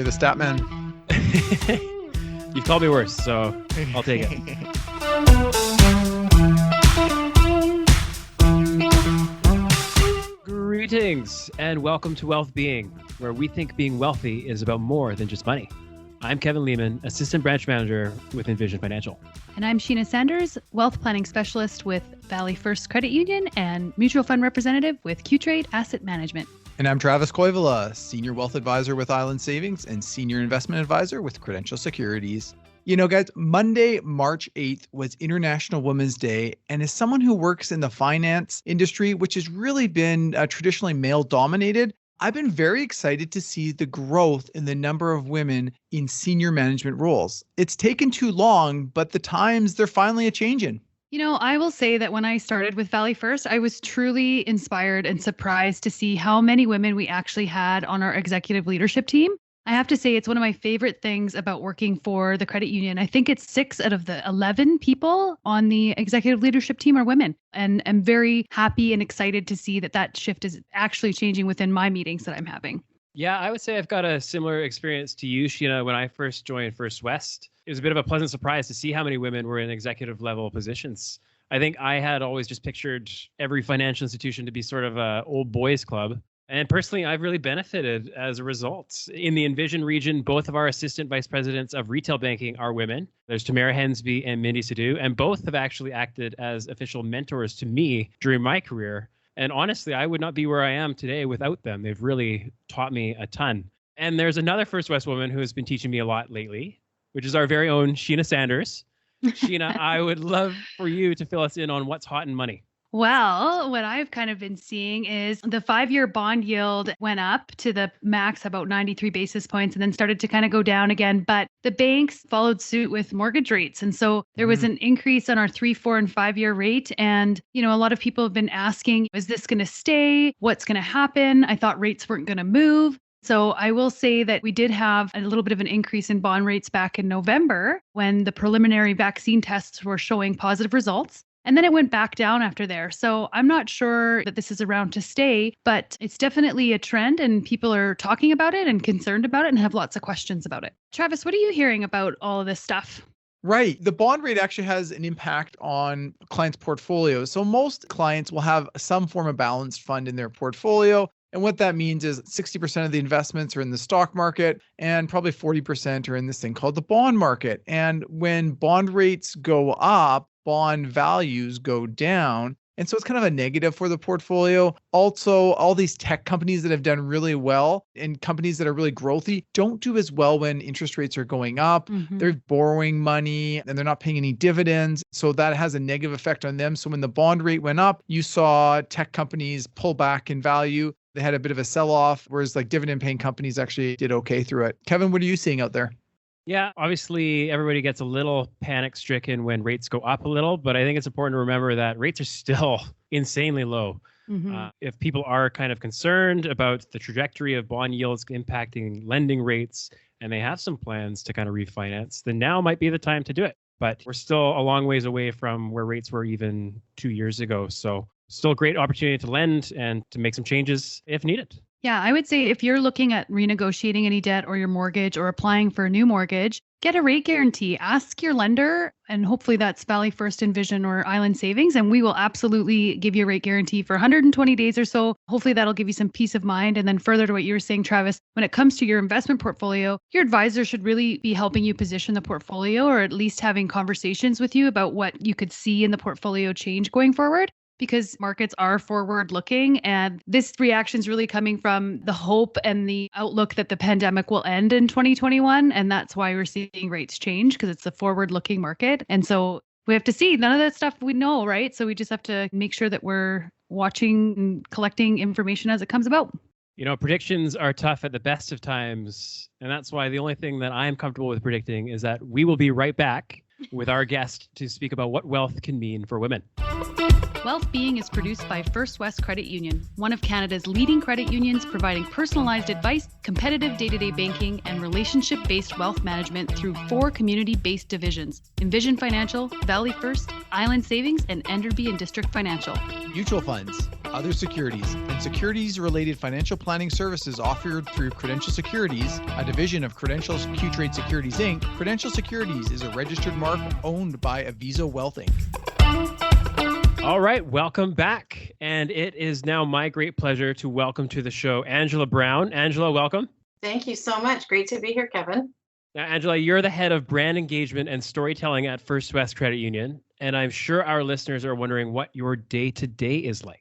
the stat man. You've called me worse, so I'll take it. Greetings and welcome to Wealth Being, where we think being wealthy is about more than just money. I'm Kevin Lehman, Assistant Branch Manager with Envision Financial. And I'm Sheena Sanders, Wealth Planning Specialist with Valley First Credit Union and Mutual Fund Representative with Q-Trade Asset Management. And I'm Travis Koivula, Senior Wealth Advisor with Island Savings and Senior Investment Advisor with Credential Securities. You know, guys, Monday, March 8th was International Women's Day. And as someone who works in the finance industry, which has really been traditionally male-dominated, I've been very excited to see the growth in the number of women in senior management roles. It's taken too long, but the times, they're finally a-changing. You know, I will say that when I started with Valley First, I was truly inspired and surprised to see how many women we actually had on our executive leadership team. I have to say it's one of my favorite things about working for the credit union. I think it's 6 out of the 11 people on the executive leadership team are women. And I'm very happy and excited to see that shift is actually changing within my meetings that I'm having. Yeah, I would say I've got a similar experience to you, Sheena. When I first joined First West, it was a bit of a pleasant surprise to see how many women were in executive level positions. I think I had always just pictured every financial institution to be sort of a old boys club. And personally, I've really benefited as a result. In the Envision region, both of our assistant vice presidents of retail banking are women. There's Tamara Hensby and Mindy Sidhu, and both have actually acted as official mentors to me during my career. And honestly, I would not be where I am today without them. They've really taught me a ton. And there's another First West woman who has been teaching me a lot lately, which is our very own Sheena Sanders. Sheena, I would love for you to fill us in on what's hot in money. Well, what I've kind of been seeing is the 5-year bond yield went up to the max about 93 basis points and then started to kind of go down again. But the banks followed suit with mortgage rates. And so there was an increase on our 3, 4, and 5-year rate. And, you know, a lot of people have been asking, is this going to stay? What's going to happen? I thought rates weren't going to move. So I will say that we did have a little bit of an increase in bond rates back in November when the preliminary vaccine tests were showing positive results. And then it went back down after there. So I'm not sure that this is around to stay, but it's definitely a trend and people are talking about it and concerned about it and have lots of questions about it. Travis, what are you hearing about all of this stuff? Right. The bond rate actually has an impact on clients' portfolios. So most clients will have some form of balanced fund in their portfolio. And what that means is 60% of the investments are in the stock market and probably 40% are in this thing called the bond market. And when bond rates go up, bond values go down. And so it's kind of a negative for the portfolio. Also, all these tech companies that have done really well and companies that are really growthy don't do as well when interest rates are going up. They're borrowing money and they're not paying any dividends. So that has a negative effect on them. So when the bond rate went up, you saw tech companies pull back in value. They had a bit of a sell-off, whereas like dividend paying companies actually did okay through it. Kevin, what are you seeing out there? Yeah, obviously everybody gets a little panic stricken when rates go up a little, but I think it's important to remember that rates are still insanely low. If people are kind of concerned about the trajectory of bond yields impacting lending rates and they have some plans to kind of refinance, then now might be the time to do it. But we're still a long ways away from where rates were even 2 years ago. So still a great opportunity to lend and to make some changes if needed. Yeah, I would say if you're looking at renegotiating any debt or your mortgage or applying for a new mortgage, get a rate guarantee. Ask your lender, and hopefully that's Valley First, Envision, or Island Savings, and we will absolutely give you a rate guarantee for 120 days or so. Hopefully that'll give you some peace of mind. And then further to what you were saying, Travis, when it comes to your investment portfolio, your advisor should really be helping you position the portfolio or at least having conversations with you about what you could see in the portfolio change going forward. Because markets are forward looking and this reaction is really coming from the hope and the outlook that the pandemic will end in 2021. And that's why we're seeing rates change because it's a forward looking market. And so we have to see none of that stuff we know, right? So we just have to make sure that we're watching and collecting information as it comes about. You know, predictions are tough at the best of times. And that's why the only thing that I'm comfortable with predicting is that we will be right back with our guest to speak about what wealth can mean for women. Wealth Being is produced by First West Credit Union, one of Canada's leading credit unions providing personalized advice, competitive day-to-day banking, and relationship-based wealth management through 4 community-based divisions: Envision Financial, Valley First, Island Savings, and Enderby and District Financial. Mutual funds, other securities, and securities-related financial planning services offered through Credential Securities, a division of Credential Q-Trade Securities, Inc. Credential Securities is a registered mark owned by Aviso Wealth, Inc. All right, welcome back. And it is now my great pleasure to welcome to the show Angela Brown. Angela, welcome. Thank you so much. Great to be here, Kevin. Now, Angela, you're the head of brand engagement and storytelling at First West Credit Union. And I'm sure our listeners are wondering what your day-to-day is like.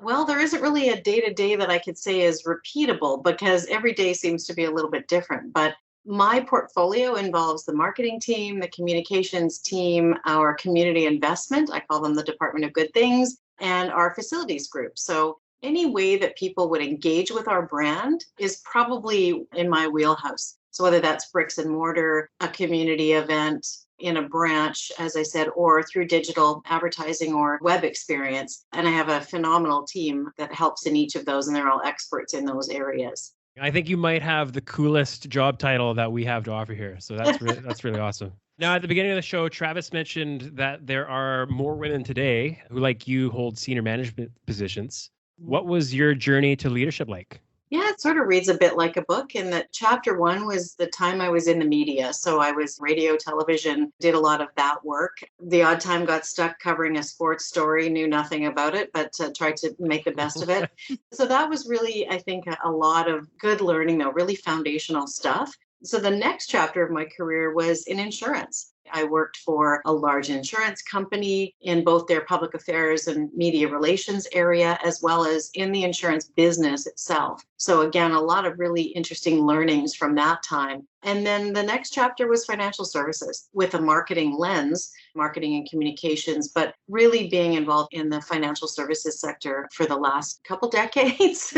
Well, there isn't really a day-to-day that I could say is repeatable because every day seems to be a little bit different. But my portfolio involves the marketing team, the communications team, our community investment, I call them the Department of Good Things, and our facilities group. So any way that people would engage with our brand is probably in my wheelhouse. So whether that's bricks and mortar, a community event in a branch, as I said, or through digital advertising or web experience. And I have a phenomenal team that helps in each of those, and they're all experts in those areas. I think you might have the coolest job title that we have to offer here. So that's really awesome. Now, at the beginning of the show, Travis mentioned that there are more women today who, like you, hold senior management positions. What was your journey to leadership like? Yeah, it sort of reads a bit like a book in that chapter 1 was the time I was in the media. So I was radio, television, did a lot of that work. The odd time got stuck covering a sports story, knew nothing about it, but tried to make the best of it. So that was really, I think, a lot of good learning, though, really foundational stuff. So the next chapter of my career was in insurance. I worked for a large insurance company in both their public affairs and media relations area, as well as in the insurance business itself. So again, a lot of really interesting learnings from that time. And then the next chapter was financial services with a marketing lens, marketing and communications, but really being involved in the financial services sector for the last couple decades.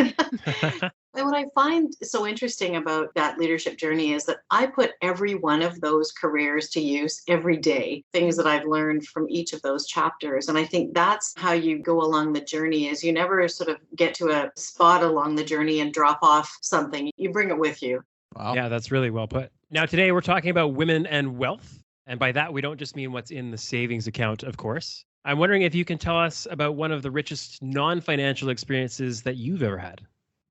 And what I find so interesting about that leadership journey is that I put every one of those careers to use every day, things that I've learned from each of those chapters. And I think that's how you go along the journey is you never sort of get to a spot along the journey and drop off something. You bring it with you. Wow. Yeah, that's really well put. Now, today we're talking about women and wealth. And by that, we don't just mean what's in the savings account, of course. I'm wondering if you can tell us about one of the richest non-financial experiences that you've ever had.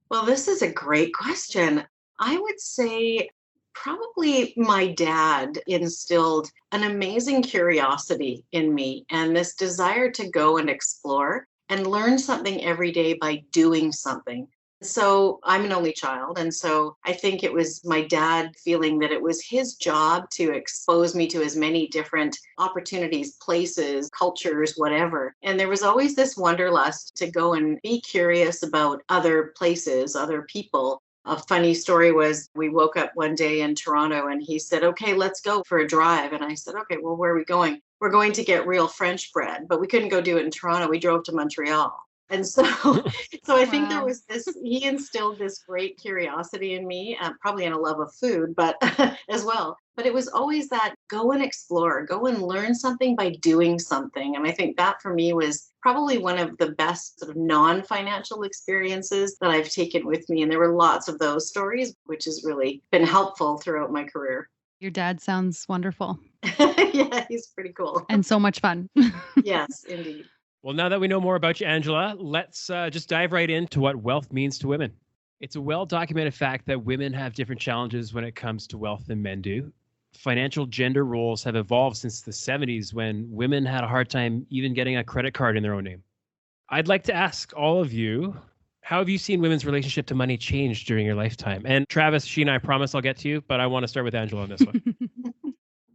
Well, this is a great question. I would say probably my dad instilled an amazing curiosity in me and this desire to go and explore and learn something every day by doing something. So I'm an only child. And so I think it was my dad feeling that it was his job to expose me to as many different opportunities, places, cultures, whatever. And there was always this wanderlust to go and be curious about other places, other people. A funny story was we woke up one day in Toronto and he said, okay, let's go for a drive. And I said, okay, well, where are we going? We're going to get real French bread, but we couldn't go do it in Toronto. We drove to Montreal. And so I think there was he instilled this great curiosity in me, probably in a love of food, but as well. But it was always that go and explore, go and learn something by doing something. And I think that for me was probably one of the best sort of non-financial experiences that I've taken with me. And there were lots of those stories, which has really been helpful throughout my career. Your dad sounds wonderful. Yeah, he's pretty cool. And so much fun. Yes, indeed. Well, now that we know more about you, Angela, let's just dive right into what wealth means to women. It's a well-documented fact that women have different challenges when it comes to wealth than men do. Financial gender roles have evolved since the 70s when women had a hard time even getting a credit card in their own name. I'd like to ask all of you, how have you seen women's relationship to money change during your lifetime? And Travis, Sheena, I promise I'll get to you, but I want to start with Angela on this one.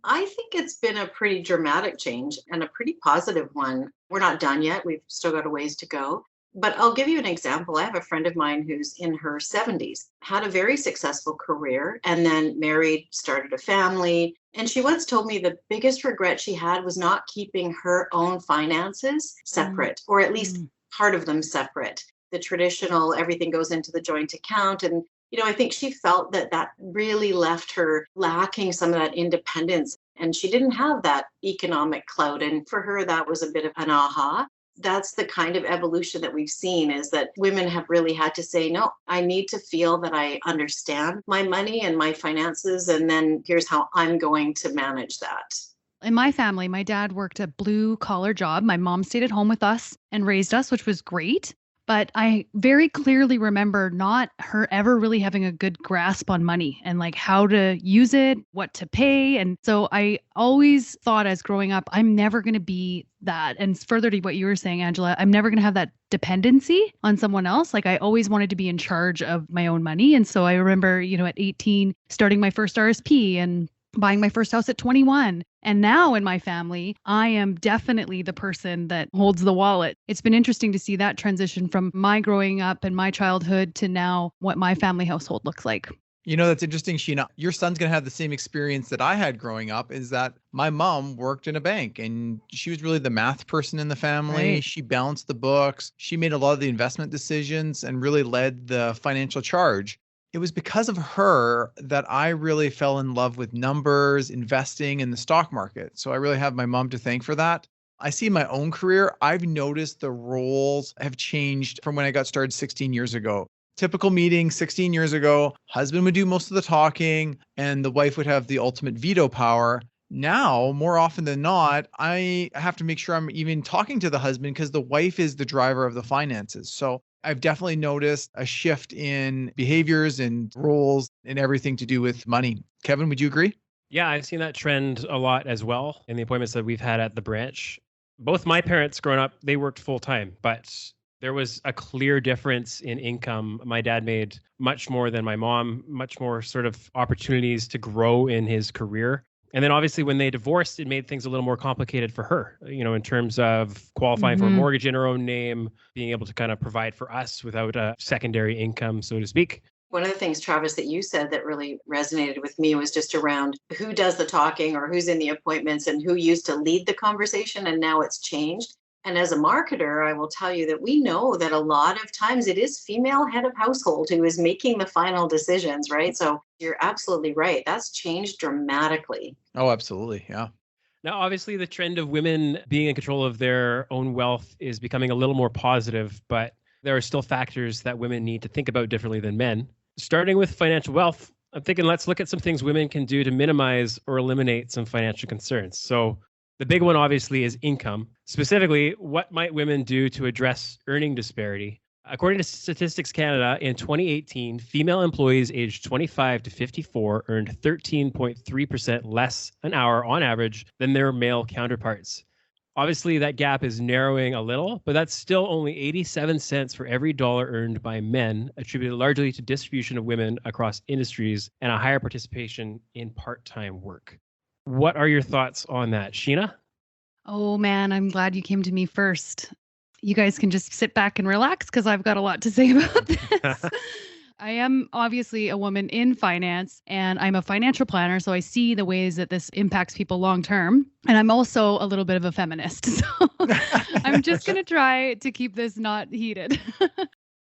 I think it's been a pretty dramatic change and a pretty positive one. We're not done yet. We've still got a ways to go. But I'll give you an example. I have a friend of mine who's in her 70s, had a very successful career, and then married, started a family. And she once told me the biggest regret she had was not keeping her own finances separate, or at least part of them separate. The traditional, everything goes into the joint account. And I think she felt that really left her lacking some of that independence. And she didn't have that economic clout. And for her, that was a bit of an aha. That's the kind of evolution that we've seen, is that women have really had to say, no, I need to feel that I understand my money and my finances. And then here's how I'm going to manage that. In my family, my dad worked a blue collar job. My mom stayed at home with us and raised us, which was great. But I very clearly remember not her ever really having a good grasp on money and like how to use it, what to pay. And so I always thought as growing up, I'm never going to be that. And further to what you were saying, Angela, I'm never going to have that dependency on someone else. Like I always wanted to be in charge of my own money. And so I remember, at 18, starting my first RSP and buying my first house at 21. And now in my family, I am definitely the person that holds the wallet. It's been interesting to see that transition from my growing up and my childhood to now what my family household looks like. That's interesting, Sheena. Your son's going to have the same experience that I had growing up, is that my mom worked in a bank and she was really the math person in the family. Right. She balanced the books. She made a lot of the investment decisions and really led the financial charge. It was because of her that I really fell in love with numbers, investing in the stock market. So I really have my mom to thank for that. I see in my own career, I've noticed the roles have changed from when I got started 16 years ago. Typical meeting 16 years ago, husband would do most of the talking and the wife would have the ultimate veto power. Now, more often than not, I have to make sure I'm even talking to the husband because the wife is the driver of the finances. So I've definitely noticed a shift in behaviors and roles and everything to do with money. Kevin, would you agree? Yeah, I've seen that trend a lot as well in the appointments that we've had at the branch. Both my parents growing up, they worked full time, but there was a clear difference in income. My dad made much more than my mom, much more sort of opportunities to grow in his career. And then obviously when they divorced, it made things a little more complicated for her, in terms of qualifying for a mortgage in her own name, being able to kind of provide for us without a secondary income, so to speak. One of the things, Travis, that you said that really resonated with me was just around who does the talking or who's in the appointments and who used to lead the conversation, and now it's changed. And as a marketer, I will tell you that we know that a lot of times it is female head of household who is making the final decisions, right? So you're absolutely right. That's changed dramatically. Oh, absolutely. Yeah. Now, obviously, the trend of women being in control of their own wealth is becoming a little more positive, but there are still factors that women need to think about differently than men. Starting with financial wealth, I'm thinking let's look at some things women can do to minimize or eliminate some financial concerns. So the big one, obviously, is income. Specifically, what might women do to address earning disparity? According to Statistics Canada, in 2018, female employees aged 25 to 54 earned 13.3% less an hour on average than their male counterparts. Obviously, that gap is narrowing a little, but that's still only 87 cents for every dollar earned by men, attributed largely to distribution of women across industries and a higher participation in part-time work. What are your thoughts on that, Sheena? Oh man, I'm glad you came to me first. You guys can just sit back and relax because I've got a lot to say about this. I am obviously a woman in finance and I'm a financial planner. So I see the ways that this impacts people long term. And I'm also a little bit of a feminist. So I'm just going to try to keep this not heated.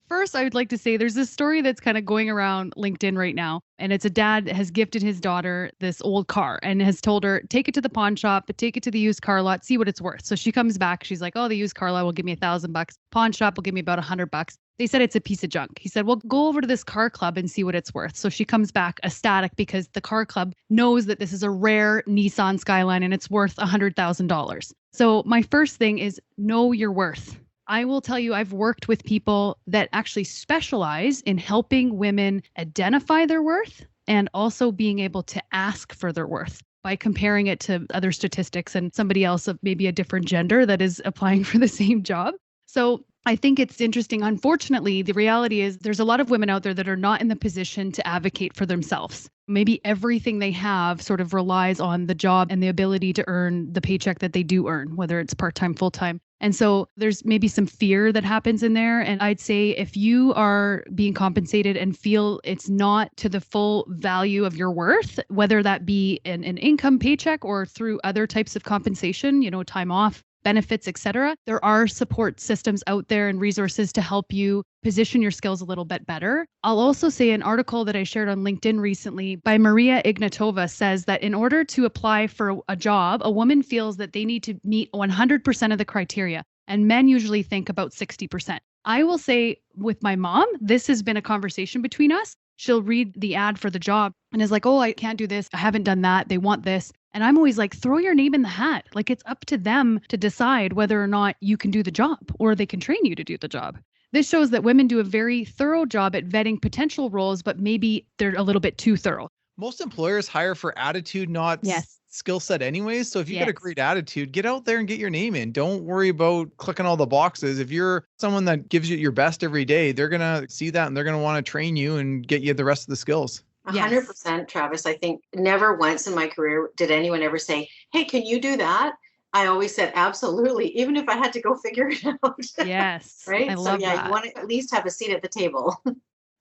First, I would like to say there's this story that's kind of going around LinkedIn right now. And it's a dad has gifted his daughter this old car and has told her, take it to the pawn shop, but take it to the used car lot, see what it's worth. So she comes back. She's like, oh, the used car lot will give me $1,000. Pawn shop will give me about $100. They said it's a piece of junk. He said, well, go over to this car club and see what it's worth. So she comes back ecstatic because the car club knows that this is a rare Nissan Skyline and it's worth $100,000. So my first thing is know your worth. I will tell you, I've worked with people that actually specialize in helping women identify their worth and also being able to ask for their worth by comparing it to other statistics and somebody else of maybe a different gender that is applying for the same job. So I think it's interesting. Unfortunately, the reality is there's a lot of women out there that are not in the position to advocate for themselves. Maybe everything they have sort of relies on the job and the ability to earn the paycheck that they do earn, whether it's part-time, full-time. And so there's maybe some fear that happens in there. And I'd say if you are being compensated and feel it's not to the full value of your worth, whether that be an income paycheck or through other types of compensation, time off, benefits, etc. There are support systems out there and resources to help you position your skills a little bit better. I'll also say an article that I shared on LinkedIn recently by Maria Ignatova says that in order to apply for a job, a woman feels that they need to meet 100% of the criteria, and men usually think about 60%. I will say with my mom, this has been a conversation between us. She'll read the ad for the job and is like, oh, I can't do this. I haven't done that. They want this. And I'm always like, throw your name in the hat. Like it's up to them to decide whether or not you can do the job or they can train you to do the job. This shows that women do a very thorough job at vetting potential roles, but maybe they're a little bit too thorough. Most employers hire for attitude, not Yes. skill set anyways. So if you got a Yes. great attitude, get out there and get your name in. Don't worry about clicking all the boxes. If you're someone that gives you your best every day, they're going to see that and they're going to want to train you and get you the rest of the skills. 100%, Travis. I think never once in my career did anyone ever say, hey, can you do that? I always said, absolutely, even if I had to go figure it out. Yes. Right? I love that. You want to at least have a seat at the table.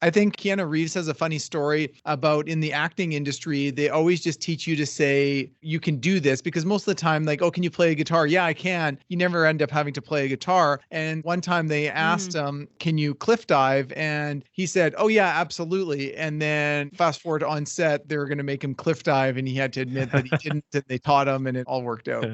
I think Keanu Reeves has a funny story about in the acting industry, they always just teach you to say, you can do this, because most of the time, like, oh, can you play a guitar? Yeah, I can. You never end up having to play a guitar. And one time they asked him, can you cliff dive? And he said, oh, yeah, absolutely. And then fast forward on set, they were going to make him cliff dive. And he had to admit that he didn't, and they taught him and it all worked out.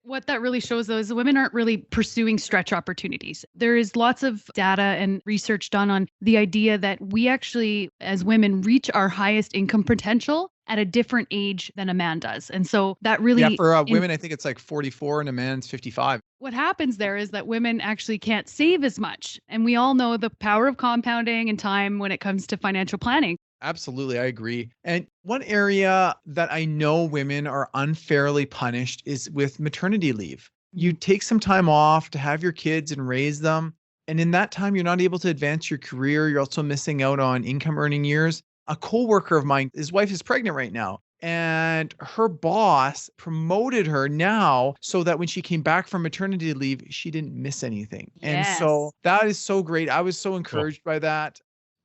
What that really shows, though, is women aren't really pursuing stretch opportunities. There is lots of data and research done on the idea that we actually, as women, reach our highest income potential at a different age than a man does. And so that really... Yeah, for women, I think it's like 44 and a man's 55. What happens there is that women actually can't save as much. And we all know the power of compounding and time when it comes to financial planning. Absolutely. I agree. And one area that I know women are unfairly punished is with maternity leave. You take some time off to have your kids and raise them. And in that time, you're not able to advance your career. You're also missing out on income earning years. A coworker of mine, his wife is pregnant right now. And her boss promoted her now so that when she came back from maternity leave, she didn't miss anything. Yes. And so that is so great. I was so encouraged by that.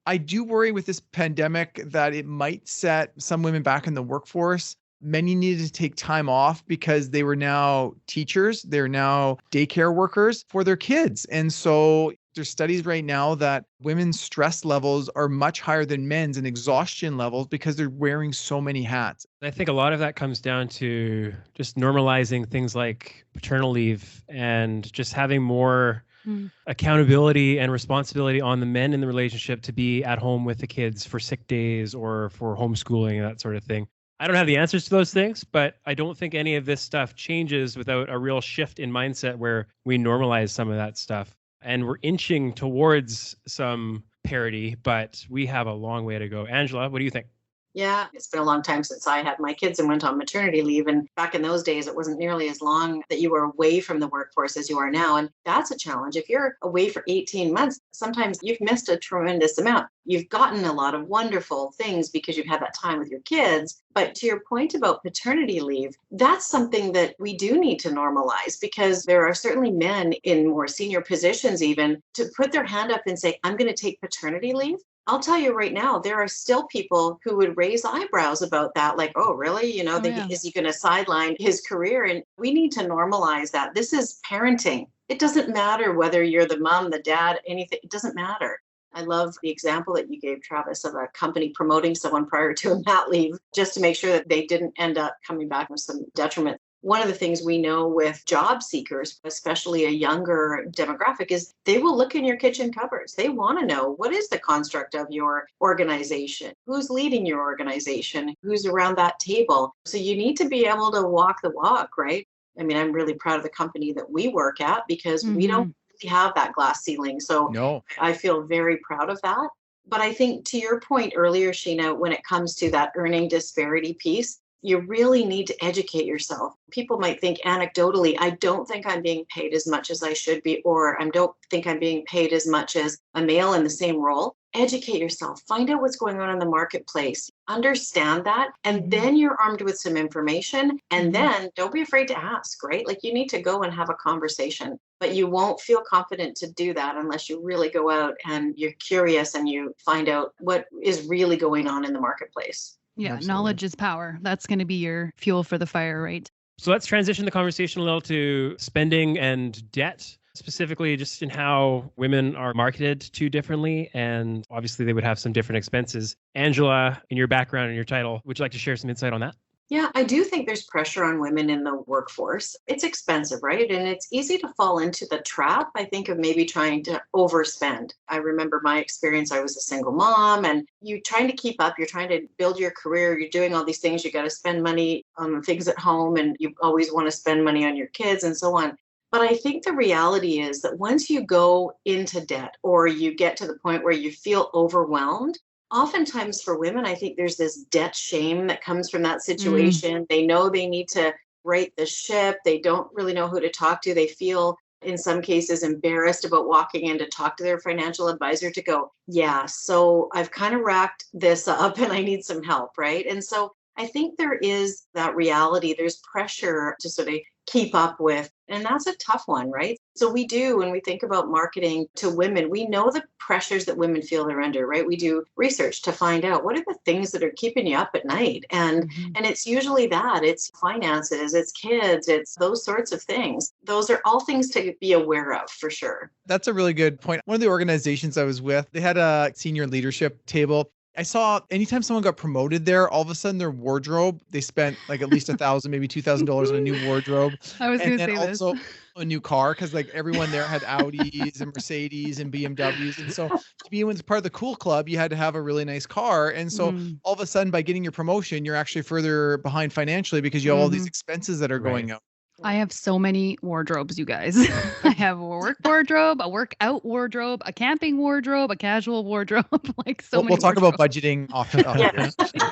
I do worry with this pandemic that it might set some women back in the workforce. Many needed to take time off because they were now teachers. They're now daycare workers for their kids. And so there's studies right now that women's stress levels are much higher than men's and exhaustion levels because they're wearing so many hats. I think a lot of that comes down to just normalizing things like paternal leave and just having more accountability and responsibility on the men in the relationship to be at home with the kids for sick days or for homeschooling, that sort of thing. I don't have the answers to those things, but I don't think any of this stuff changes without a real shift in mindset where we normalize some of that stuff. And we're inching towards some parity, but we have a long way to go. Angela, what do you think? Yeah, it's been a long time since I had my kids and went on maternity leave. And back in those days, it wasn't nearly as long that you were away from the workforce as you are now. And that's a challenge. If you're away for 18 months, sometimes you've missed a tremendous amount. You've gotten a lot of wonderful things because you've had that time with your kids. But to your point about paternity leave, that's something that we do need to normalize, because there are certainly men in more senior positions even to put their hand up and say, I'm going to take paternity leave. I'll tell you right now, there are still people who would raise eyebrows about that. Like, oh, really? You know, is he going to sideline his career? And we need to normalize that. This is parenting. It doesn't matter whether you're the mom, the dad, anything. It doesn't matter. I love the example that you gave, Travis, of a company promoting someone prior to a mat leave just to make sure that they didn't end up coming back with some detriment. One of the things we know with job seekers, especially a younger demographic, is they will look in your kitchen cupboards. They want to know, what is the construct of your organization? Who's leading your organization? Who's around that table? So you need to be able to walk the walk, right? I mean, I'm really proud of the company that we work at because we don't really have that glass ceiling. So No. I feel very proud of that. But I think to your point earlier, Sheena, when it comes to that earning disparity piece, you really need to educate yourself. People might think anecdotally, I don't think I'm being paid as much as I should be, or I don't think I'm being paid as much as a male in the same role. Educate yourself, find out what's going on in the marketplace, understand that, and then you're armed with some information. And then don't be afraid to ask, right? Like, you need to go and have a conversation, but you won't feel confident to do that unless you really go out and you're curious and you find out what is really going on in the marketplace. Yeah, Absolutely. knowledge is power. That's going to be your fuel for the fire, right? So let's transition the conversation a little to spending and debt, specifically just in how women are marketed to differently. And obviously they would have some different expenses. Angela, in your background and your title, would you like to share some insight on that? Yeah, I do think there's pressure on women in the workforce. It's expensive, right? And it's easy to fall into the trap, I think, of maybe trying to overspend. I remember my experience. I was a single mom, and you're trying to keep up. You're trying to build your career. You're doing all these things. You got to spend money on things at home, and you always want to spend money on your kids and so on. But I think the reality is that once you go into debt or you get to the point where you feel overwhelmed, oftentimes for women, I think there's this debt shame that comes from that Mm, situation. They know they need to right the ship. They don't really know who to talk to. They feel in some cases embarrassed about walking in to talk to their financial advisor to go, yeah, so I've kind of racked this up and I need some help, right? And so I think there is that reality. There's pressure to sort of keep up with. And that's a tough one, right? So we do, when we think about marketing to women, we know the pressures that women feel they're under, right? We do research to find out what are the things that are keeping you up at night. mhm. And it's usually that, it's finances, it's kids, it's those sorts of things. Those are all things to be aware of for sure. That's a really good point. One of the organizations I was with, they had a senior leadership table. I saw anytime someone got promoted there, all of a sudden their wardrobe, they spent like at least $1,000, maybe $2,000 on a new wardrobe. I was And going to then say this. also a new car, because like everyone there had Audis and Mercedes and BMWs. And so to be part of the cool club, you had to have a really nice car. And so Mm, all of a sudden by getting your promotion, you're actually further behind financially because you have all these mhm. expenses that are Right. going up. I have so many wardrobes, you guys. I have a work wardrobe, a workout wardrobe, a camping wardrobe, a casual wardrobe, like so We'll many talk about wardrobes. budgeting off Yes. here.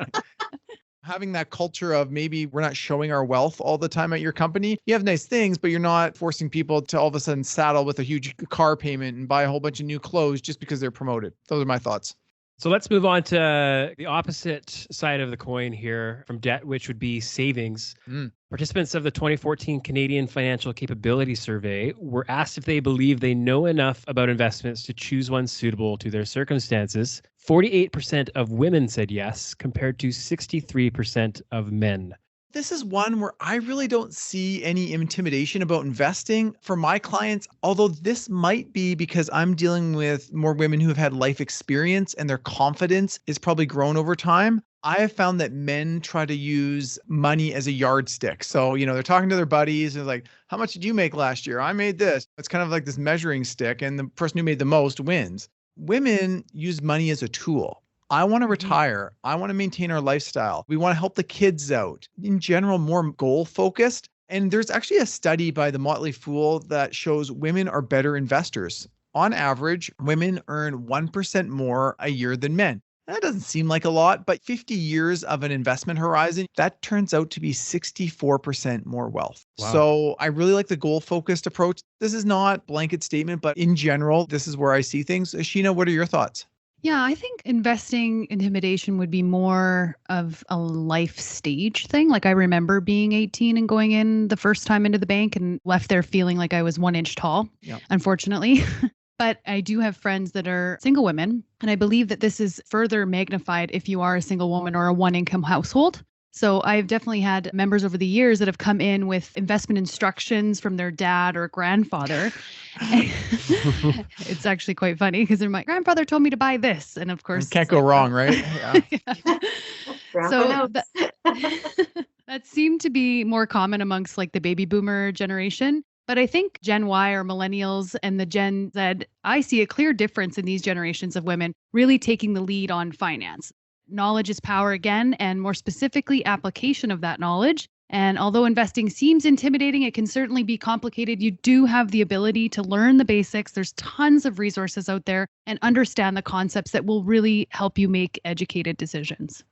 Having that culture of maybe we're not showing our wealth all the time at your company. You have nice things, but you're not forcing people to all of a sudden saddle with a huge car payment and buy a whole bunch of new clothes just because they're promoted. Those are my thoughts. So let's move on to the opposite side of the coin here from debt, which would be savings. Mm. Participants of the 2014 Canadian Financial Capability Survey were asked if they believe they know enough about investments to choose one suitable to their circumstances. 48% of women said yes, compared to 63% of men. This is one where I really don't see any intimidation about investing for my clients, although this might be because I'm dealing with more women who have had life experience and their confidence is probably grown over time. I have found that men try to use money as a yardstick. So, they're talking to their buddies and like, how much did you make last year? I made this. It's kind of like this measuring stick, and the person who made the most wins. Women use money as a tool. I want to Mhm. retire. I want to maintain our lifestyle. We want to help the kids out. In general, more goal focused. And there's actually a study by the Motley Fool that shows women are better investors. On average, women earn 1% more a year than men. That doesn't seem like a lot, but 50 years of an investment horizon, that turns out to be 64% more wealth. Wow. So I really like the goal focused approach. This is not blanket statement, but in general, this is where I see things. Sheena, what are your thoughts? Yeah, I think investing intimidation would be more of a life stage thing. Like I remember being 18 and going in the first time into the bank and left there feeling like I was 1 inch tall, Yeah. unfortunately. But I do have friends that are single women. And I believe that this is further magnified if you are a single woman or a one income household. So I've definitely had members over the years that have come in with investment instructions from their dad or grandfather. It's actually quite funny because my grandfather told me to buy this. And of course, Can't it's go like, wrong, right? Yeah. yeah. Grandpa So knows. that seemed to be more common amongst like the baby boomer generation. But I think Gen Y or millennials and the Gen Z, I see a clear difference in these generations of women really taking the lead on finance. Knowledge is power again, and more specifically, application of that knowledge. And although investing seems intimidating, it can certainly be complicated. You do have the ability to learn the basics. There's tons of resources out there and understand the concepts that will really help you make educated decisions.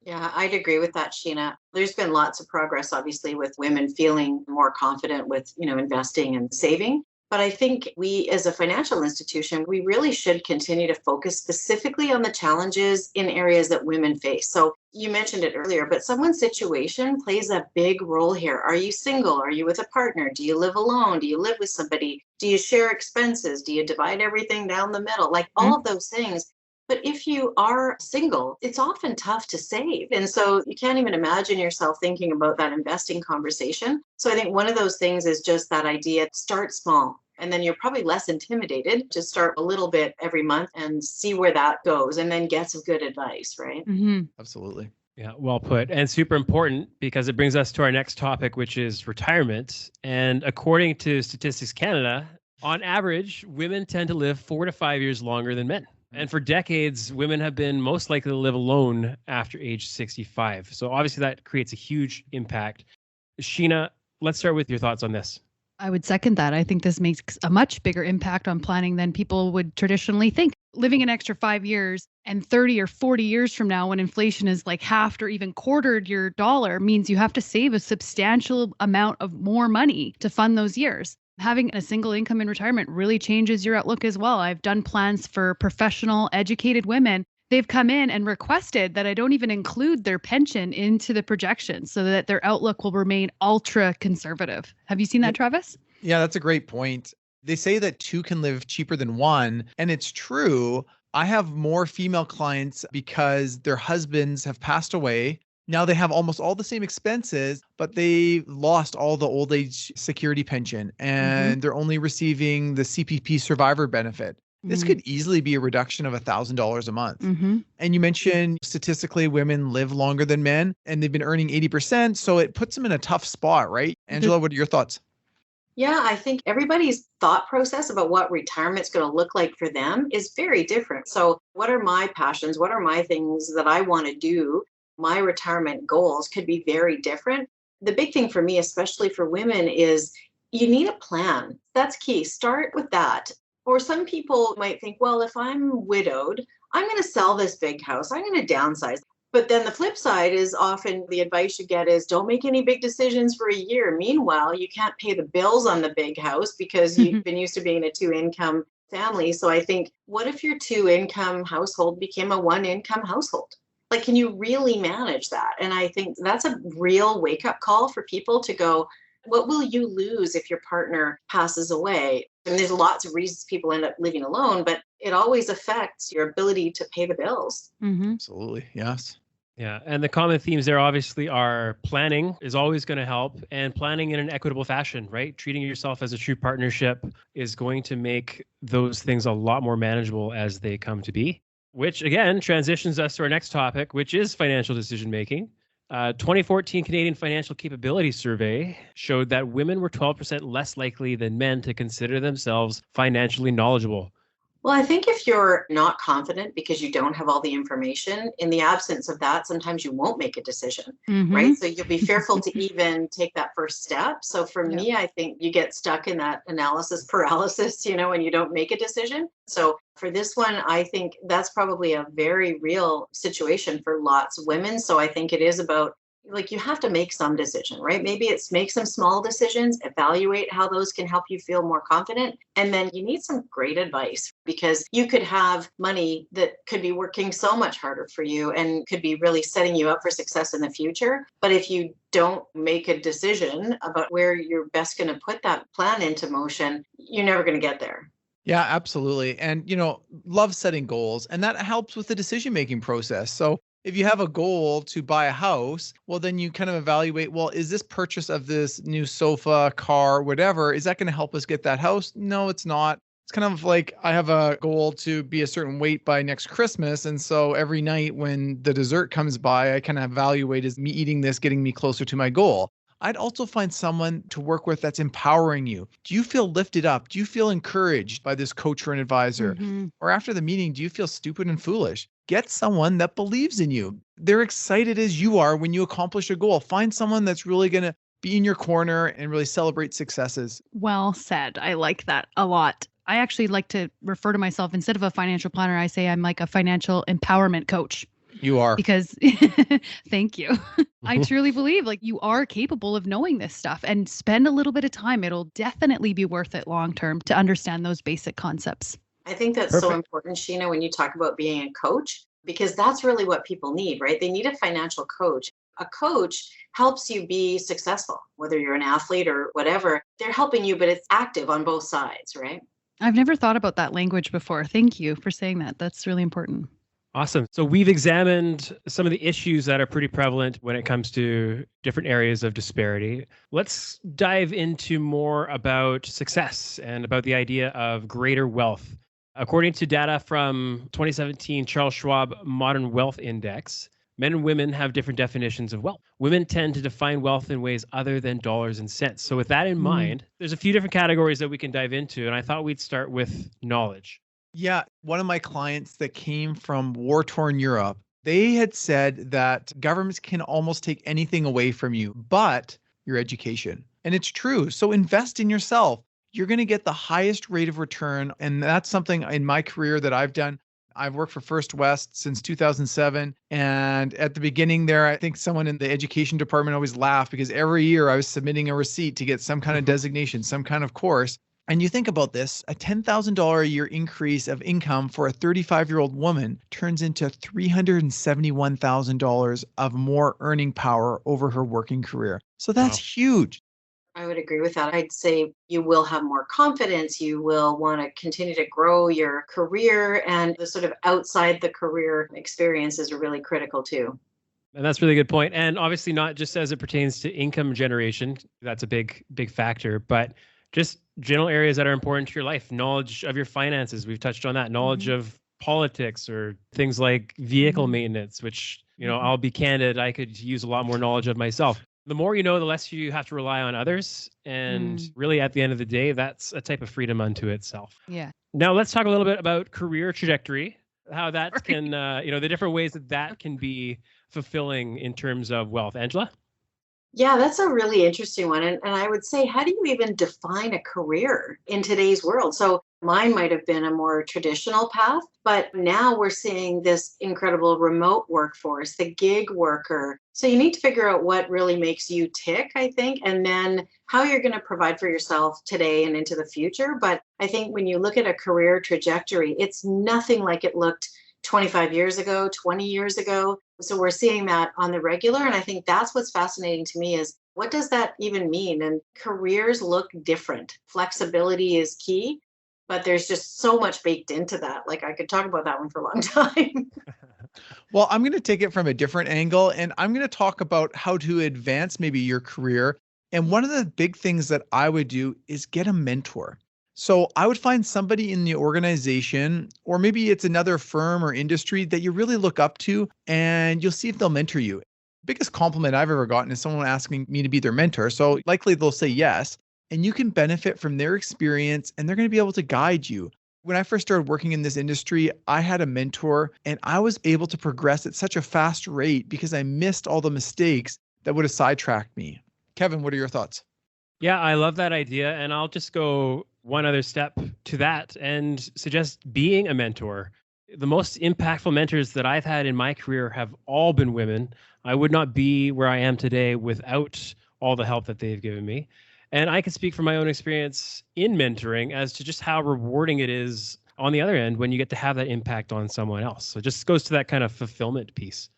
Yeah, I'd agree with that, Sheena. There's been lots of progress, obviously, with women feeling more confident with, investing and saving. But I think we, as a financial institution, we really should continue to focus specifically on the challenges in areas that women face. So you mentioned it earlier, but someone's situation plays a big role here. Are you single? Are you with a partner? Do you live alone? Do you live with somebody? Do you share expenses? Do you divide everything down the middle? Like all of those things. But if you are single, it's often tough to save. And so you can't even imagine yourself thinking about that investing conversation. So I think one of those things is just that idea, start small. And then you're probably less intimidated to start a little bit every month and see where that goes and then get some good advice, right? Mm-hmm. Absolutely. Yeah, well put. And super important because it brings us to our next topic, which is retirement. And according to Statistics Canada, on average, women tend to live 4 to 5 years longer than men. And for decades, women have been most likely to live alone after age 65. So obviously that creates a huge impact. Sheena, let's start with your thoughts on this. I would second that. I think this makes a much bigger impact on planning than people would traditionally think. Living an extra 5 years and 30 or 40 years from now, when inflation is like halved or even quartered your dollar, means you have to save a substantial amount of more money to fund those years. Having a single income in retirement really changes your outlook as well. I've done plans for professional, educated women. They've come in and requested that I don't even include their pension into the projection so that their outlook will remain ultra conservative. Have you seen that, Travis? Yeah, that's a great point. They say that two can live cheaper than one, and it's true. I have more female clients because their husbands have passed away. Now they have almost all the same expenses, but they lost all the old age security pension and they're only receiving the CPP survivor benefit. This could easily be a reduction of $1,000 a month. And you mentioned statistically women live longer than men and they've been earning 80%. So it puts them in a tough spot, right? Angela, what are your thoughts? Yeah, I think everybody's thought process about what retirement's going to look like for them is very different. So what are my passions? What are my things that I want to do? My retirement goals could be very different. The big thing for me, especially for women, is you need a plan. That's key. Start with that. Or some people might think, well, if I'm widowed, I'm going to sell this big house. I'm going to downsize. But then the flip side is often the advice you get is don't make any big decisions for a year. Meanwhile, you can't pay the bills on the big house because you've been used to being a two-income family. So I think, what if your two-income household became a one-income household? Like, can you really manage that? And I think that's a real wake-up call for people to go, what will you lose if your partner passes away? And there's lots of reasons people end up living alone, but it always affects your ability to pay the bills. Absolutely. Yes. Yeah. And the common themes there obviously are planning is always going to help, and planning in an equitable fashion, right? Treating yourself as a true partnership is going to make those things a lot more manageable as they come to be, which again transitions us to our next topic, which is financial decision making. 2014 Canadian Financial Capability Survey showed that women were 12% less likely than men to consider themselves financially knowledgeable. Well, I think if you're not confident because you don't have all the information, in the absence of that, sometimes you won't make a decision, right? So you'll be fearful to even take that first step. So for me, I think you get stuck in that analysis paralysis, and you don't make a decision. So for this one, I think that's probably a very real situation for lots of women. So I think it is about, like, you have to make some decision, right? Maybe it's make some small decisions, evaluate how those can help you feel more confident. And then you need some great advice, because you could have money that could be working so much harder for you and could be really setting you up for success in the future. But if you don't make a decision about where you're best going to put that plan into motion, you're never going to get there. Yeah, absolutely. And, love setting goals, and that helps with the decision-making process. So if you have a goal to buy a house, well, then you kind of evaluate, well, is this purchase of this new sofa, car, whatever, is that going to help us get that house? No, it's not. It's kind of like I have a goal to be a certain weight by next Christmas. And so every night when the dessert comes by, I kind of evaluate, is me eating this getting me closer to my goal? I'd also find someone to work with that's empowering you. Do you feel lifted up? Do you feel encouraged by this coach or an advisor? Or after the meeting, do you feel stupid and foolish? Get someone that believes in you. They're excited as you are when you accomplish a goal. Find someone that's really going to be in your corner and really celebrate successes. Well said. I like that a lot. I actually like to refer to myself, instead of a financial planner, I say I'm like a financial empowerment coach. You are. Because thank you. I truly believe like you are capable of knowing this stuff, and spend a little bit of time. It'll definitely be worth it long term to understand those basic concepts. I think that's so important, Sheena, when you talk about being a coach, because that's really what people need, right? They need a financial coach. A coach helps you be successful, whether you're an athlete or whatever. They're helping you, but it's active on both sides, right? I've never thought about that language before. Thank you for saying that. That's really important. Awesome. So we've examined some of the issues that are pretty prevalent when it comes to different areas of disparity. Let's dive into more about success and about the idea of greater wealth. According to data from 2017 Charles Schwab Modern Wealth Index, men and women have different definitions of wealth. Women tend to define wealth in ways other than dollars and cents. So with that in mind, there's a few different categories that we can dive into, and I thought we'd start with knowledge. Yeah, one of my clients that came from war-torn Europe, they had said that governments can almost take anything away from you, but your education. And it's true. So invest in yourself. You're going to get the highest rate of return. And that's something in my career that I've done. I've worked for First West since 2007. And at the beginning there, I think someone in the education department always laughed because every year I was submitting a receipt to get some kind of designation, some kind of course. And you think about this, a $10,000 a year increase of income for a 35-year-old woman turns into $371,000 of more earning power over her working career. So that's huge. I would agree with that. I'd say you will have more confidence. You will want to continue to grow your career, and the sort of outside the career experiences are really critical too. And that's a really good point. And obviously not just as it pertains to income generation. That's a big factor, but just general areas that are important to your life. Knowledge of your finances. We've touched on that. Knowledge of politics or things like vehicle maintenance, which, I'll be candid, I could use a lot more knowledge of myself. The more you know, the less you have to rely on others. And really, at the end of the day, that's a type of freedom unto itself. Yeah. Now, let's talk a little bit about career trajectory, how that can, the different ways that can be fulfilling in terms of wealth. Angela? Yeah, that's a really interesting one. And I would say, how do you even define a career in today's world? So mine might have been a more traditional path, but now we're seeing this incredible remote workforce, the gig worker. So you need to figure out what really makes you tick, I think, and then how you're going to provide for yourself today and into the future. But I think when you look at a career trajectory, it's nothing like it looked 25 years ago, 20 years ago. So we're seeing that on the regular. And I think that's what's fascinating to me is, what does that even mean? And careers look different. Flexibility is key, but there's just so much baked into that. Like I could talk about that one for a long time. Well, I'm going to take it from a different angle, and I'm going to talk about how to advance maybe your career. And one of the big things that I would do is get a mentor. So I would find somebody in the organization, or maybe it's another firm or industry that you really look up to, and you'll see if they'll mentor you. Biggest compliment I've ever gotten is someone asking me to be their mentor. So likely they'll say yes, and you can benefit from their experience, and they're going to be able to guide you. When I first started working in this industry, I had a mentor, and I was able to progress at such a fast rate because I missed all the mistakes that would have sidetracked me. Kevin, what are your thoughts? Yeah, I love that idea. And I'll just go one other step to that and suggest being a mentor. The most impactful mentors that I've had in my career have all been women. I would not be where I am today without all the help that they've given me. And I can speak from my own experience in mentoring as to just how rewarding it is on the other end when you get to have that impact on someone else. So it just goes to that kind of fulfillment piece.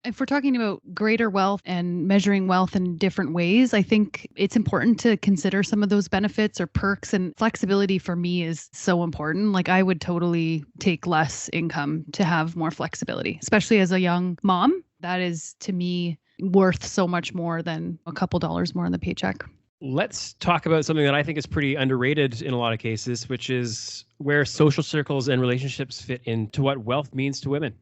If we're talking about greater wealth and measuring wealth in different ways, I think it's important to consider some of those benefits or perks, and flexibility for me is so important. Like I would totally take less income to have more flexibility, especially as a young mom. That is to me worth so much more than a couple dollars more in the paycheck. Let's talk about something that I think is pretty underrated in a lot of cases, which is where social circles and relationships fit into what wealth means to women.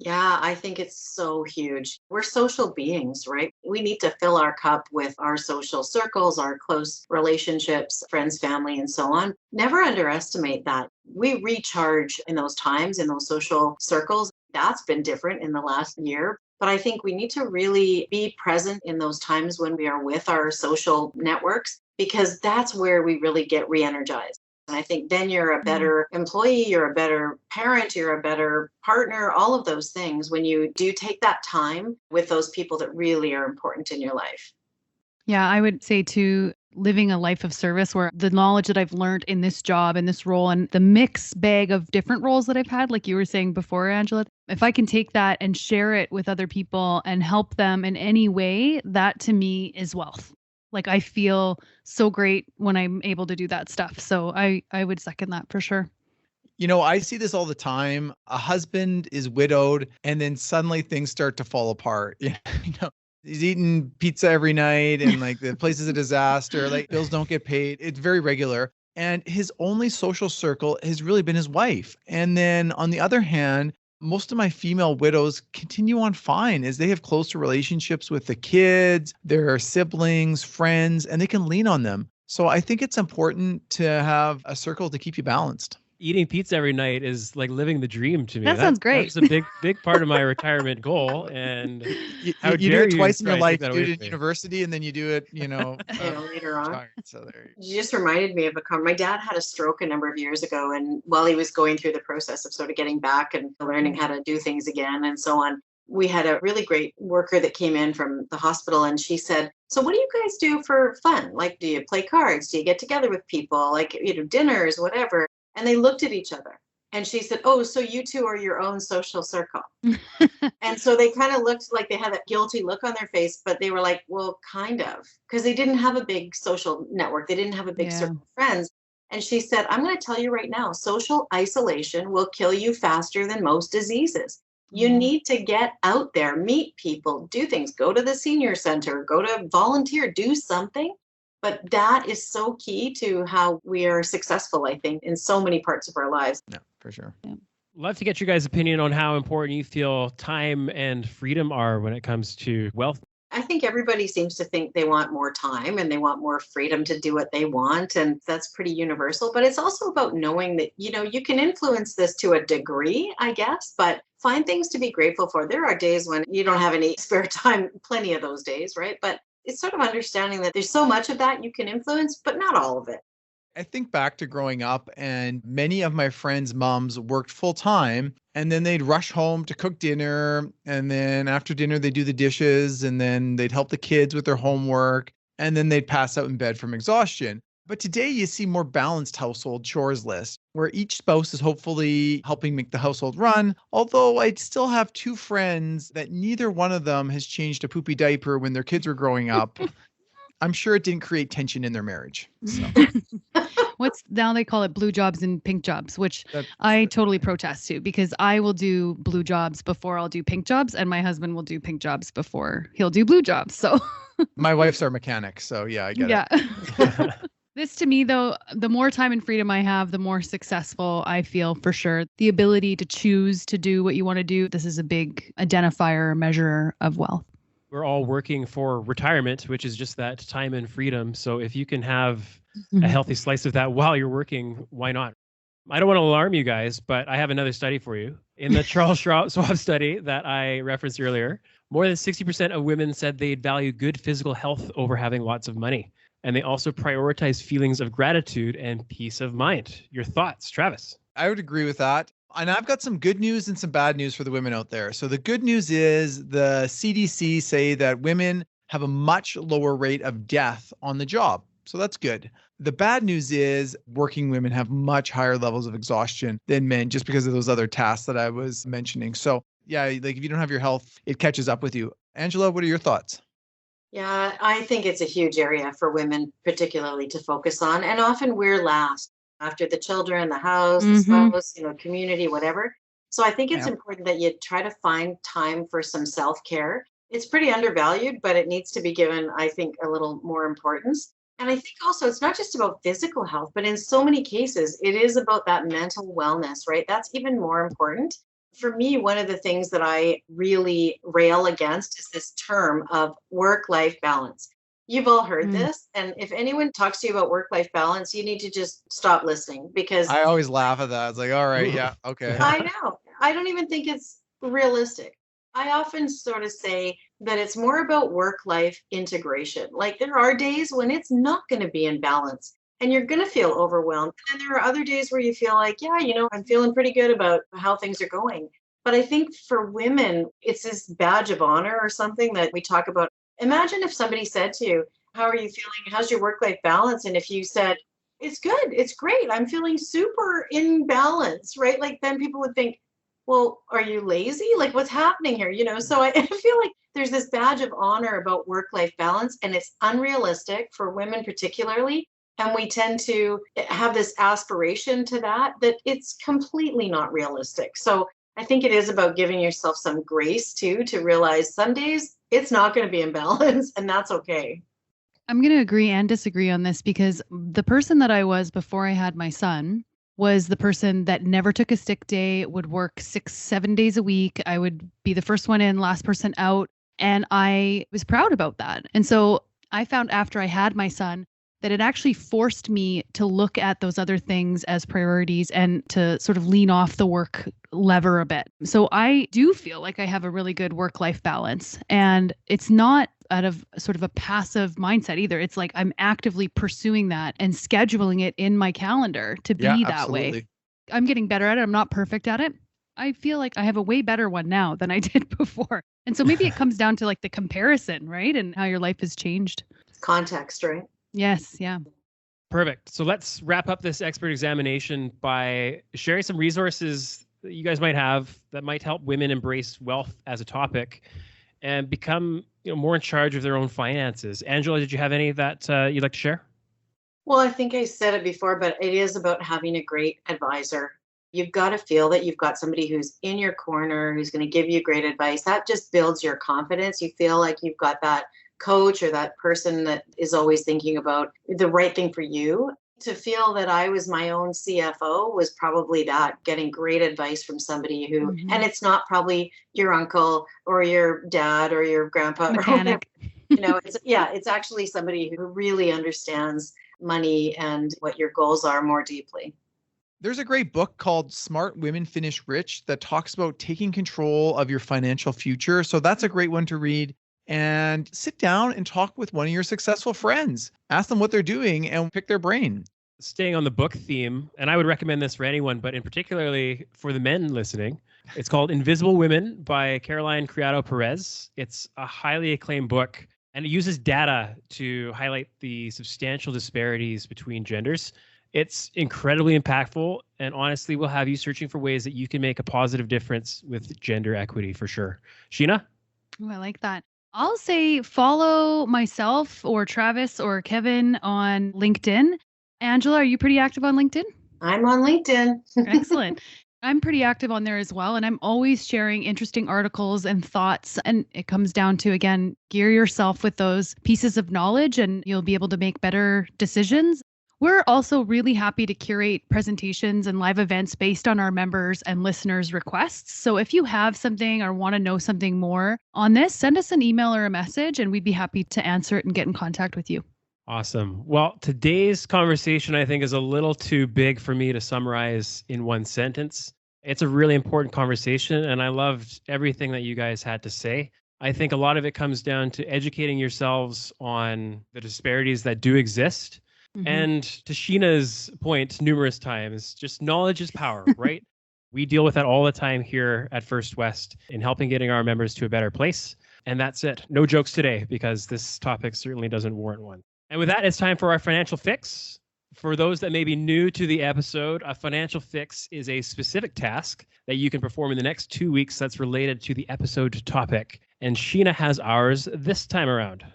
Yeah, I think it's so huge. We're social beings, right? We need to fill our cup with our social circles, our close relationships, friends, family, and so on. Never underestimate that. We recharge in those times, in those social circles. That's been different in the last year. But I think we need to really be present in those times when we are with our social networks, because that's where we really get re-energized. And I think then you're a better employee, you're a better parent, you're a better partner, all of those things when you do take that time with those people that really are important in your life. Yeah, I would say too, living a life of service where the knowledge that I've learned in this job, in this role, and the mixed bag of different roles that I've had, like you were saying before, Angela, if I can take that and share it with other people and help them in any way, that to me is wealth. Like I feel so great when I'm able to do that stuff. So I would second that for sure. You know, I see this all the time. A husband is widowed and then suddenly things start to fall apart. You know, he's eating pizza every night and like the place is a disaster. Like bills don't get paid. It's very regular. And his only social circle has really been his wife. And then on the other hand, most of my female widows continue on fine as they have closer relationships with the kids, their siblings, friends, and they can lean on them. So I think it's important to have a circle to keep you balanced. Eating pizza every night is like living the dream to me. That sounds great. That's a big part of my retirement goal. And how You do dare it twice in try your and life. take that You do away it in from me. university, and then you do it, Later on. retired. So there. You just reminded me of my dad had a stroke a number of years ago. And while he was going through the process of sort of getting back and learning how to do things again and so on, we had a really great worker that came in from the hospital, and she said, so what do you guys do for fun? Like, do you play cards? Do you get together with people? Like, dinners, whatever. And they looked at each other. And she said, oh, so you two are your own social circle. And so they kind of looked like they had that guilty look on their face, but they were like, well, kind of, because they didn't have a big social network. They didn't have a big circle of friends. And she said, I'm going to tell you right now, social isolation will kill you faster than most diseases. You need to get out there, meet people, do things, go to the senior center, go to volunteer, do something. But that is so key to how we are successful, I think, in so many parts of our lives. Yeah, for sure. Yeah. Love to get your guys' opinion on how important you feel time and freedom are when it comes to wealth. I think everybody seems to think they want more time and they want more freedom to do what they want. And that's pretty universal. But it's also about knowing that, you can influence this to a degree, I guess, but find things to be grateful for. There are days when you don't have any spare time, plenty of those days, right? But it's sort of understanding that there's so much of that you can influence, but not all of it. I think back to growing up, and many of my friends' moms worked full time, and then they'd rush home to cook dinner. And then after dinner, they'd do the dishes, and then they'd help the kids with their homework, and then they'd pass out in bed from exhaustion. But today you see more balanced household chores lists where each spouse is hopefully helping make the household run. Although I'd still have two friends that neither one of them has changed a poopy diaper when their kids were growing up. I'm sure it didn't create tension in their marriage. So. Now they call it blue jobs and pink jobs, which I totally protest to, because I will do blue jobs before I'll do pink jobs, and my husband will do pink jobs before he'll do blue jobs. So my wife's our mechanic, so yeah, I get it. This to me, though, the more time and freedom I have, the more successful I feel, for sure. The ability to choose to do what you want to do. This is a big identifier, measure of wealth. We're all working for retirement, which is just that time and freedom. So if you can have a healthy slice of that while you're working, why not? I don't want to alarm you guys, but I have another study for you. In the Charles Schwab study that I referenced earlier, more than 60% of women said they'd value good physical health over having lots of money. And they also prioritize feelings of gratitude and peace of mind. Your thoughts, Travis? I would agree with that. And I've got some good news and some bad news for the women out there. So the good news is the CDC say that women have a much lower rate of death on the job. So that's good. The bad news is working women have much higher levels of exhaustion than men just because of those other tasks that I was mentioning. So yeah, like if you don't have your health, it catches up with you. Angela, what are your thoughts? Yeah, I think it's a huge area for women particularly to focus on. And often we're last after the children, the house, the spouse, community, whatever. So I think it's important that you try to find time for some self-care. It's pretty undervalued, but it needs to be given, I think, a little more importance. And I think also it's not just about physical health, but in so many cases, it is about that mental wellness, right? That's even more important. For me, one of the things that I really rail against is this term of work-life balance. You've all heard this. And if anyone talks to you about work-life balance, you need to just stop listening, because I always laugh at that. It's like, all right, yeah, okay. I know. I don't even think it's realistic. I often sort of say that it's more about work-life integration. Like there are days when it's not going to be in balance and you're going to feel overwhelmed. And then there are other days where you feel like, yeah, I'm feeling pretty good about how things are going. But I think for women, it's this badge of honor or something that we talk about. Imagine if somebody said to you, how are you feeling? How's your work-life balance? And if you said, it's good, it's great, I'm feeling super in balance, right? Like then people would think, well, are you lazy? Like what's happening here? So I feel like there's this badge of honor about work-life balance, and it's unrealistic for women particularly. And we tend to have this aspiration to that it's completely not realistic. So I think it is about giving yourself some grace too, to realize some days it's not going to be in balance, and that's okay. I'm going to agree and disagree on this, because the person that I was before I had my son was the person that never took a sick day, would work 6-7 days a week. I would be the first one in, last person out. And I was proud about that. And so I found after I had my son, that it actually forced me to look at those other things as priorities and to sort of lean off the work lever a bit. So I do feel like I have a really good work-life balance, and it's not out of sort of a passive mindset either. It's like I'm actively pursuing that and scheduling it in my calendar to be that way. I'm getting better at it. I'm not perfect at it. I feel like I have a way better one now than I did before. And so maybe it comes down to like the comparison, right? And how your life has changed. Context, right? Yes. Yeah. Perfect. So let's wrap up this expert examination by sharing some resources that you guys might have that might help women embrace wealth as a topic and become more in charge of their own finances. Angela, did you have any that you'd like to share? Well, I think I said it before, but it is about having a great advisor. You've got to feel that you've got somebody who's in your corner, who's going to give you great advice. That just builds your confidence. You feel like you've got that coach or that person that is always thinking about the right thing for you. To feel that I was my own CFO was probably that, getting great advice from somebody who, and it's not probably your uncle or your dad or your grandpa. Mechanic. Or, it's actually somebody who really understands money and what your goals are more deeply. There's a great book called Smart Women Finish Rich that talks about taking control of your financial future. So that's a great one to read. And sit down and talk with one of your successful friends. Ask them what they're doing and pick their brain. Staying on the book theme, and I would recommend this for anyone, but in particularly for the men listening, it's called Invisible Women by Caroline Criado Perez. It's a highly acclaimed book, and it uses data to highlight the substantial disparities between genders. It's incredibly impactful, and honestly will have you searching for ways that you can make a positive difference with gender equity for sure. Sheena? Oh, I like that. I'll say follow myself or Travis or Kevin on LinkedIn. Angela, are you pretty active on LinkedIn? I'm on LinkedIn. Excellent. I'm pretty active on there as well. And I'm always sharing interesting articles and thoughts. And it comes down to, again, gear yourself with those pieces of knowledge and you'll be able to make better decisions. We're also really happy to curate presentations and live events based on our members and listeners' requests. So if you have something or want to know something more on this, send us an email or a message and we'd be happy to answer it and get in contact with you. Awesome. Well, today's conversation, I think, is a little too big for me to summarize in one sentence. It's a really important conversation, and I loved everything that you guys had to say. I think a lot of it comes down to educating yourselves on the disparities that do exist. And to Sheena's point numerous times, just knowledge is power, right? We deal with that all the time here at First West in helping getting our members to a better place. And that's it. No jokes today, because this topic certainly doesn't warrant one. And with that, it's time for our financial fix. For those that may be new to the episode, a financial fix is a specific task that you can perform in the next 2 weeks that's related to the episode topic. And Sheena has ours this time around.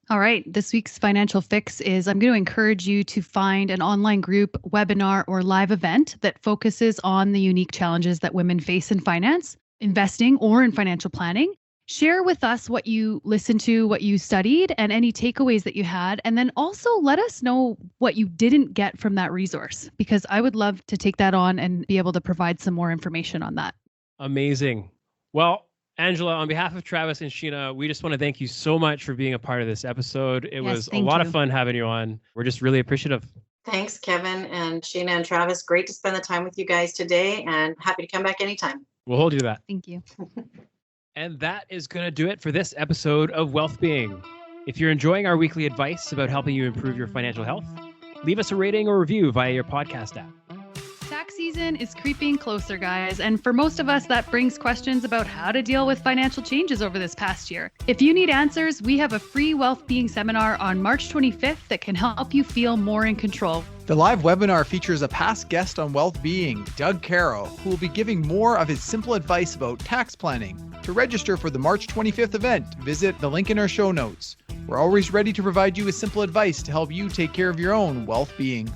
All right. This week's financial fix is I'm going to encourage you to find an online group, webinar, or live event that focuses on the unique challenges that women face in finance, investing, or in financial planning. Share with us what you listened to, what you studied, and any takeaways that you had. And then also let us know what you didn't get from that resource, because I would love to take that on and be able to provide some more information on that. Amazing. Well, Angela, on behalf of Travis and Sheena, we just want to thank you so much for being a part of this episode. It was a lot of fun having you on. We're just really appreciative. Thanks, Kevin and Sheena and Travis. Great to spend the time with you guys today, and happy to come back anytime. We'll hold you to that. Thank you. And that is going to do it for this episode of Wealth Being. If you're enjoying our weekly advice about helping you improve your financial health, leave us a rating or review via your podcast app. Tax season is creeping closer, guys, and for most of us, that brings questions about how to deal with financial changes over this past year. If you need answers, we have a free Wealth Being seminar on March 25th that can help you feel more in control. The live webinar features a past guest on Wealth Being, Doug Caro, who will be giving more of his simple advice about tax planning. To register for the March 25th event, visit the link in our show notes. We're always ready to provide you with simple advice to help you take care of your own wealth being.